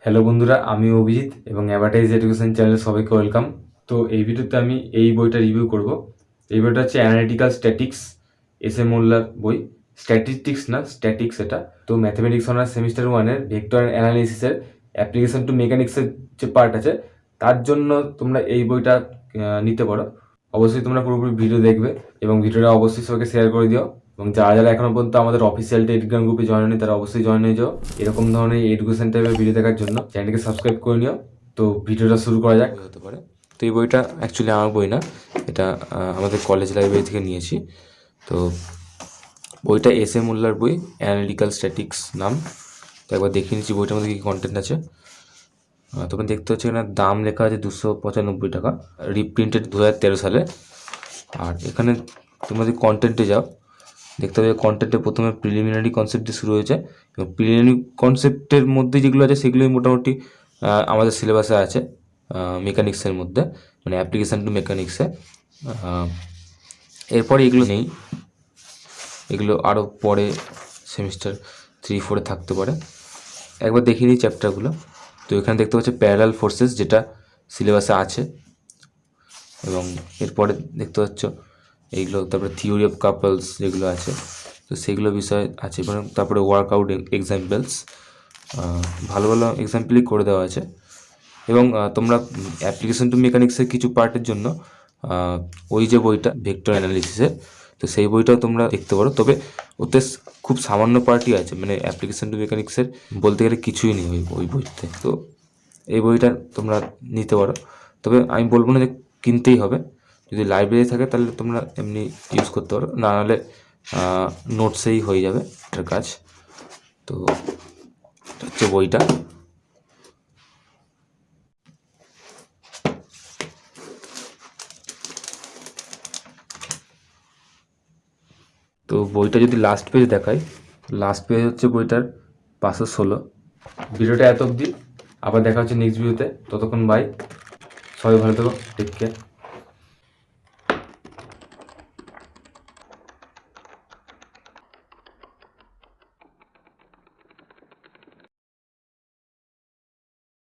Hello বন্ধুরা, আমি অভিজিৎ এবং অ্যাভারটাইজ এডুকেশন চ্যানেলে সবাইকে ওয়েলকাম। তো এই ভিডিওতে আমি এই বইটা রিভিউ করব। এই বইটা হচ্ছে অ্যানালিটিক্যাল স্ট্যাটিক্স, এস এ মোল্লার বই। স্ট্যাটিস্টিক্স না, স্ট্যাটিক্স এটা। তো ম্যাথামেটিক্স অনার্স সেমিস্টার 1-এর ভেক্টর অ্যানালিসিসের অ্যাপ্লিকেশন টু মেকানিক্সের যে পার্ট আছে তার জন্য তোমরা এই বইটা নিতে পারো। অবশ্যই তোমরা পুরোপুরি ভিডিও দেখবে এবং ভিডিওটা অবশ্যই সবাইকে শেয়ার করে দিও। এবং যারা যারা এখনো পর্যন্ত আমাদের অফিসিয়াল টেলিগ্রাম গ্রুপে জয়েন হয়নি তারা অবশ্যই জয়েন হয়ে যাও। এরকম ধরনের এডুকেশন টাইপের ভিডিও দেখার জন্য চ্যানেলকে সাবস্ক্রাইব করে নিও। তো ভিডিওটা শুরু করা যাক। হতে পারে। তো এই বইটা অ্যাকচুয়ালি আমার বই না, এটা আমাদের কলেজ লাইব্রেরি থেকে নিয়েছি। তো বইটা এস এ মোল্লার বই, অ্যানালিটিক্যাল স্ট্যাটিক্স নাম। তো একবার দেখিয়ে নিচ্ছি বইটার মধ্যে কী কন্টেন্ট আছে। তোমরা দেখতে হচ্ছে এখানে দাম লেখা আছে 295 টাকা, রিপ্রিন্টেড 2013 সালে। আর এখানে তোমরা যদি কন্টেন্টে যাও দেখতে হবে কন্টেন্টে প্রথমে প্রিলিমিনারি কনসেপ্ট দিয়ে শুরু হয়েছে এবং প্রিলিমিনারি কনসেপ্টের মধ্যে যেগুলো আছে সেগুলোই মোটামুটি আমাদের সিলেবাসে আছে মেকানিক্সের মধ্যে, মানে অ্যাপ্লিকেশান টু মেকানিক্সে। এরপরে এগুলো নেই, এগুলো আরও পরে সেমিস্টার 3-4-এ থাকতে পারে। একবার দেখিয়ে নিই চ্যাপ্টারগুলো। তো এখানে দেখতে পাচ্ছি প্যারালাল ফোর্সেস, যেটা সিলেবাসে আছে। এবং এরপরে দেখতে পাচ্ছ এইগুলো, তারপরে থিওরি অফ কাপলস যেগুলো আছে তো সেগুলো বিষয় আছে। এবং তারপরে ওয়ার্কআউট এক্সাম্পলস, ভালো ভালো এক্সাম্পলই করে দেওয়া আছে। এবং তোমরা অ্যাপ্লিকেশন টু মেকানিক্সের কিছু পার্টের জন্য ওই যে বইটা ভেক্টর অ্যানালিসিসের, তো সেই বইটাও তোমরা দেখতে পারো। তবে ওতে খুব সামান্য পার্টই আছে, মানে অ্যাপ্লিকেশন টু মেকানিক্সের বলতে গেলে কিছুই নেই ওই বইতে। তো এই বইটা তোমরা নিতে পারো, তবে আমি বলবো না যে কিনতেই হবে। যদি লাইব্রেরি থাকে তাহলে তোমরা এমনি ইউজ করতে পারো, না হলে নোটসেই হয়ে যাবে এটার কাজ। তো হচ্ছে বইটা। তো বইটা যদি লাস্ট পেজ দেখাই, লাস্ট পেজ হচ্ছে বইটার 516। ভিডিওটা এত অবধি, আবার দেখা হচ্ছে নেক্সট ভিডিওতে। ততক্ষণ বাই, সবাই ভালো থেকো, টেক কেয়ার।